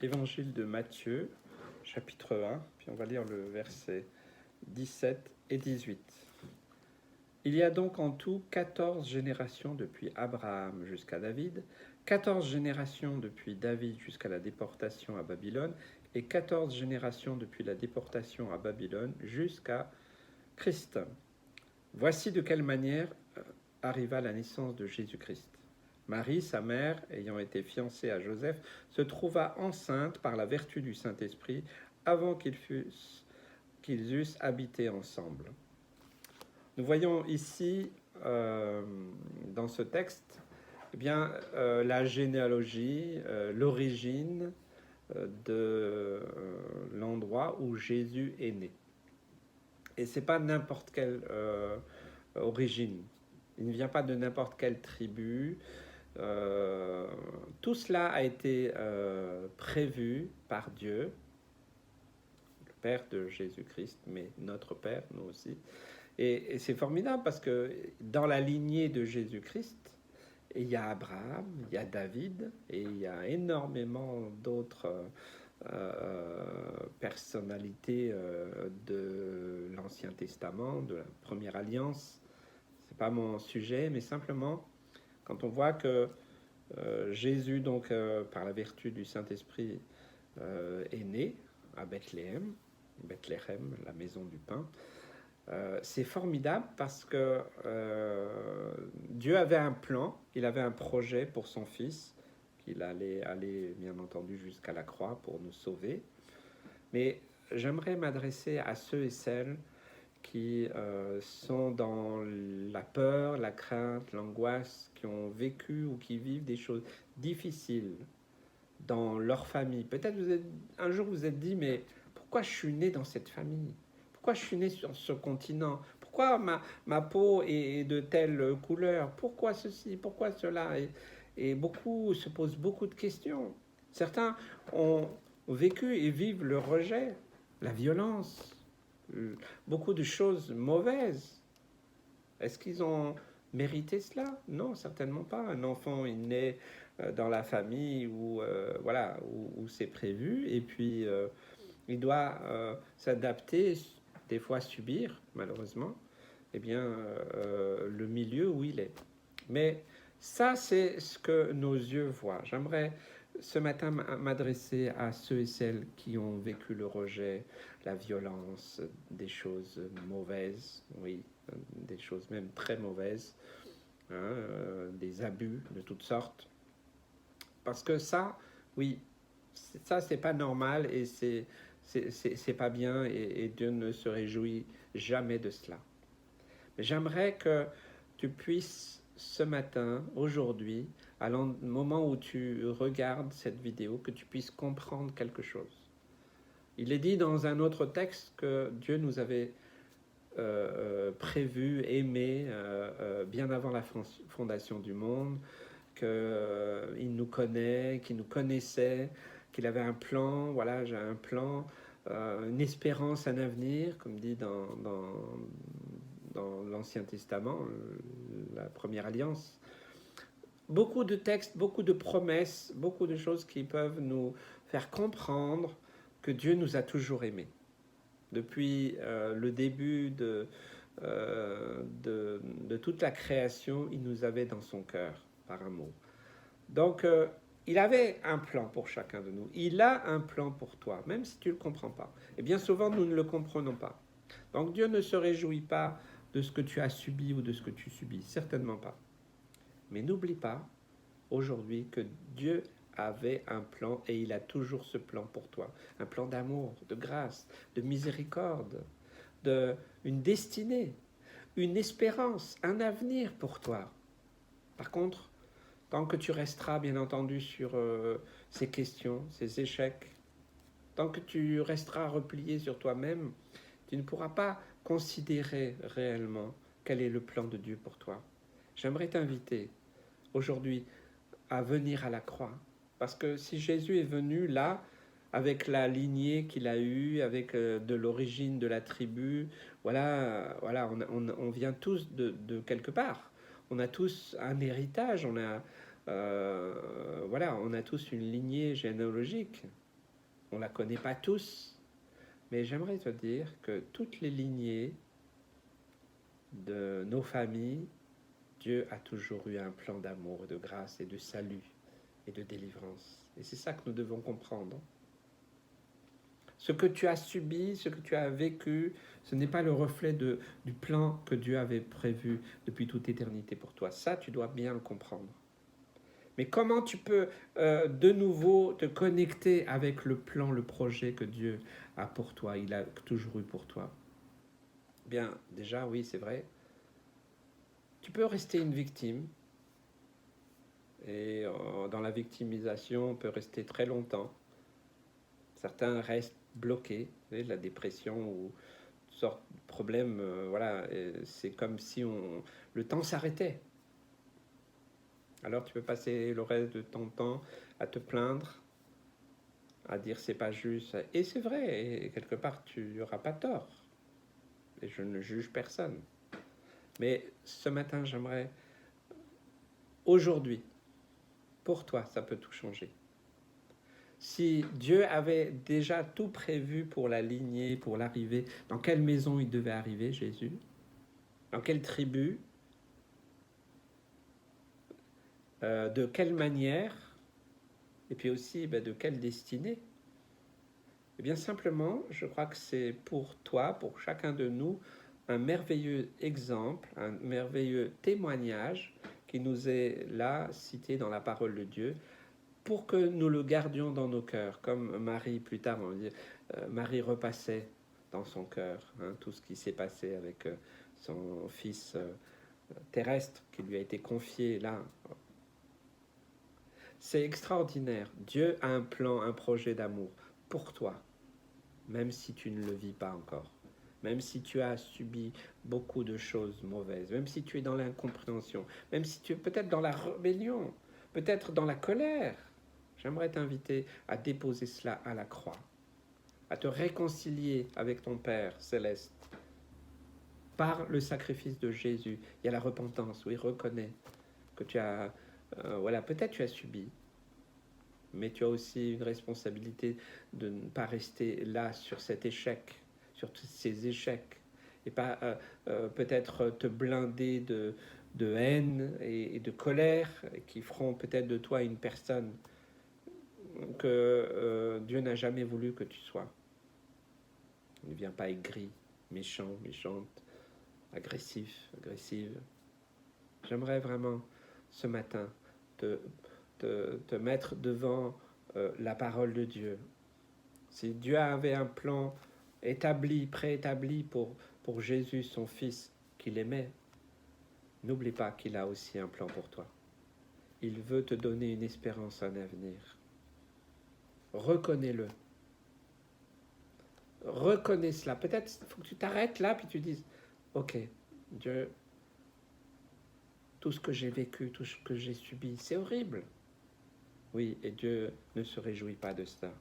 Évangile de Matthieu, chapitre 1, puis on va lire le verset 17 et 18. Il y a donc en tout 14 générations depuis Abraham jusqu'à David, 14 générations depuis David jusqu'à la déportation à Babylone, et 14 générations depuis la déportation à Babylone jusqu'à Christ. Voici de quelle manière arriva la naissance de Jésus-Christ. Marie, sa mère, ayant été fiancée à Joseph, se trouva enceinte par la vertu du Saint-Esprit avant qu'ils eussent habité ensemble. Nous voyons ici, dans ce texte, la généalogie, l'origine de l'endroit où Jésus est né. Et ce n'est pas n'importe quelle origine. Il ne vient pas de n'importe quelle tribu. Tout cela a été prévu par Dieu, le Père de Jésus-Christ, mais notre Père, nous aussi. Et c'est formidable parce que dans la lignée de Jésus-Christ, il y a Abraham, il y a David, et il y a énormément d'autres personnalités de l'Ancien Testament, de la Première Alliance. C'est pas mon sujet, mais simplement quand on voit que Jésus, donc par la vertu du Saint-Esprit, est né à Bethléem, la maison du pain. C'est formidable parce que Dieu avait un plan, il avait un projet pour son Fils, qu'il allait aller bien entendu jusqu'à la croix pour nous sauver. Mais j'aimerais m'adresser à ceux et celles qui sont dans la peur, la crainte, l'angoisse, qui ont vécu ou qui vivent des choses difficiles dans leur famille. Peut-être un jour vous êtes dit, mais pourquoi je suis né dans cette famille? Pourquoi je suis né sur ce continent? Pourquoi ma peau est de telle couleur? Pourquoi ceci? Pourquoi cela? Et beaucoup se posent beaucoup de questions. Certains ont vécu et vivent le rejet, la violence, beaucoup de choses mauvaises. Est-ce qu'ils ont mérité cela? Non, certainement pas. Un enfant est né dans la famille où c'est prévu, et puis il doit s'adapter, des fois subir, malheureusement, le milieu où il est. Mais ça, c'est ce que nos yeux voient. J'aimerais ce matin m'adresser à ceux et celles qui ont vécu le rejet, la violence, des choses mauvaises, oui, des choses même très mauvaises, des abus de toutes sortes. Parce que ça, oui, ça c'est pas normal et c'est pas bien, et Dieu ne se réjouit jamais de cela. Mais j'aimerais que tu puisses ce matin, aujourd'hui, à le moment où tu regardes cette vidéo, que tu puisses comprendre quelque chose. Il est dit dans un autre texte que Dieu nous avait prévu, aimé, bien avant la fondation du monde, qu'il nous connaît, qu'il nous connaissait, qu'il avait un plan. Voilà, j'ai un plan, une espérance, un avenir, comme dit dans l'Ancien Testament, la Première Alliance. Beaucoup de textes, beaucoup de promesses, beaucoup de choses qui peuvent nous faire comprendre que Dieu nous a toujours aimés. Depuis le début de toute la création, il nous avait dans son cœur, par amour. Donc, il avait un plan pour chacun de nous. Il a un plan pour toi, même si tu ne le comprends pas. Et bien souvent, nous ne le comprenons pas. Donc, Dieu ne se réjouit pas de ce que tu as subi ou de ce que tu subis, certainement pas. Mais n'oublie pas, aujourd'hui, que Dieu avait un plan, et il a toujours ce plan pour toi. Un plan d'amour, de grâce, de miséricorde, une destinée, une espérance, un avenir pour toi. Par contre, tant que tu resteras, bien entendu, sur ces questions, ces échecs, tant que tu resteras replié sur toi-même, tu ne pourras pas considérer réellement quel est le plan de Dieu pour toi. J'aimerais t'inviter aujourd'hui à venir à la croix. Parce que si Jésus est venu là, avec la lignée qu'il a eue, avec de l'origine de la tribu, on vient tous de quelque part. On a tous un héritage, on a tous une lignée généalogique. On ne la connaît pas tous, mais j'aimerais te dire que toutes les lignées de nos familles, Dieu a toujours eu un plan d'amour, de grâce et de salut et de délivrance. Et c'est ça que nous devons comprendre. Ce que tu as subi, ce que tu as vécu, ce n'est pas le reflet du plan que Dieu avait prévu depuis toute éternité pour toi. Ça, tu dois bien le comprendre. Mais comment tu peux de nouveau te connecter avec le plan, le projet que Dieu a pour toi, il a toujours eu pour toi? Bien, déjà, oui, c'est vrai. Tu peux rester une victime. Et dans la victimisation, on peut rester très longtemps. Certains restent bloqués, vous voyez, la dépression ou toutes sortes de problèmes. Voilà, c'est comme si le temps s'arrêtait. Alors tu peux passer le reste de ton temps à te plaindre, à dire c'est pas juste. Et c'est vrai, et quelque part tu n'auras pas tort. Et je ne juge personne. Mais ce matin, j'aimerais, aujourd'hui, pour toi, ça peut tout changer. Si Dieu avait déjà tout prévu pour la lignée, pour l'arrivée, dans quelle maison il devait arriver, Jésus? Dans quelle tribu? De quelle manière? Et puis aussi, de quelle destinée? Eh bien simplement, je crois que c'est pour toi, pour chacun de nous, un merveilleux exemple, un merveilleux témoignage qui nous est là cité dans la parole de Dieu, pour que nous le gardions dans nos cœurs, comme Marie, plus tard, on va dire, Marie repassait dans son cœur tout ce qui s'est passé avec son fils terrestre qui lui a été confié là. C'est extraordinaire. Dieu a un plan, un projet d'amour pour toi, même si tu ne le vis pas encore, même si tu as subi beaucoup de choses mauvaises, même si tu es dans l'incompréhension, même si tu es peut-être dans la rébellion, peut-être dans la colère. J'aimerais t'inviter à déposer cela à la croix, à te réconcilier avec ton Père céleste. Par le sacrifice de Jésus, il y a la repentance où il reconnaît que tu as, peut-être tu as subi, mais tu as aussi une responsabilité de ne pas rester là sur cet échec, sur tous ces échecs, et pas peut-être te blinder de haine et de colère qui feront peut-être de toi une personne que Dieu n'a jamais voulu que tu sois. Ne viens pas aigri, méchant, méchante, agressif, agressive. J'aimerais vraiment ce matin te mettre devant la parole de Dieu. Si Dieu avait un plan établi, préétabli pour Jésus, son Fils, qu'il aimait, n'oublie pas qu'il a aussi un plan pour toi. Il veut te donner une espérance, un avenir. Reconnais-le. Reconnais cela. Peut-être il faut que tu t'arrêtes là puis tu dises, ok, Dieu, tout ce que j'ai vécu, tout ce que j'ai subi, c'est horrible. Oui, et Dieu ne se réjouit pas de cela.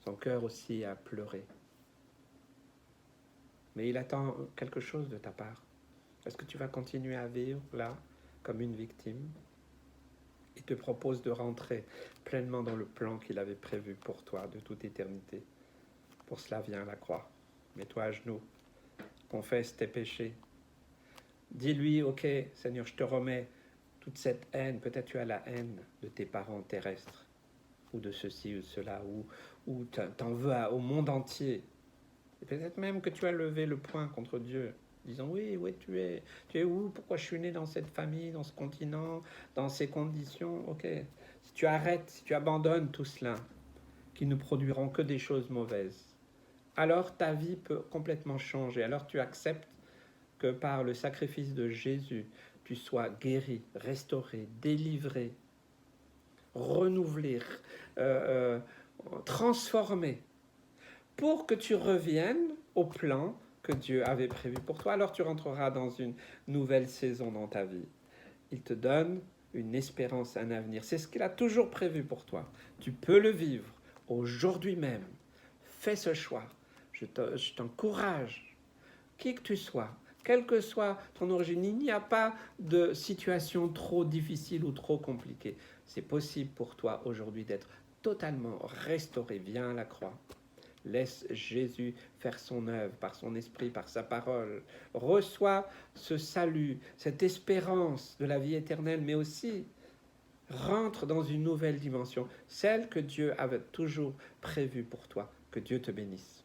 Son cœur aussi a pleuré. Mais il attend quelque chose de ta part. Est-ce que tu vas continuer à vivre là comme une victime? Il te propose de rentrer pleinement dans le plan qu'il avait prévu pour toi de toute éternité. Pour cela, viens à la croix. Mets-toi à genoux. Confesse tes péchés. Dis-lui, ok, Seigneur, je te remets toute cette haine. Peut-être tu as la haine de tes parents terrestres, ou de ceci ou de cela, ou t'en veux au monde entier. Et peut-être même que tu as levé le poing contre Dieu, disant, oui, tu es où? Pourquoi je suis né dans cette famille, dans ce continent, dans ces conditions? Ok, si tu arrêtes, si tu abandonnes tout cela, qui ne produiront que des choses mauvaises, alors ta vie peut complètement changer. Alors tu acceptes que par le sacrifice de Jésus, tu sois guéri, restauré, délivré, renouvelé, transformé, pour que tu reviennes au plan que Dieu avait prévu pour toi. Alors tu rentreras dans une nouvelle saison dans ta vie. Il te donne une espérance, un avenir. C'est ce qu'il a toujours prévu pour toi. Tu peux le vivre aujourd'hui même. Fais ce choix. Je t'encourage, qui que tu sois, quelle que soit ton origine, il n'y a pas de situation trop difficile ou trop compliquée. C'est possible pour toi aujourd'hui d'être totalement restauré. Viens à la croix. Laisse Jésus faire son œuvre par son esprit, par sa parole. Reçois ce salut, cette espérance de la vie éternelle, mais aussi rentre dans une nouvelle dimension, celle que Dieu avait toujours prévue pour toi. Que Dieu te bénisse.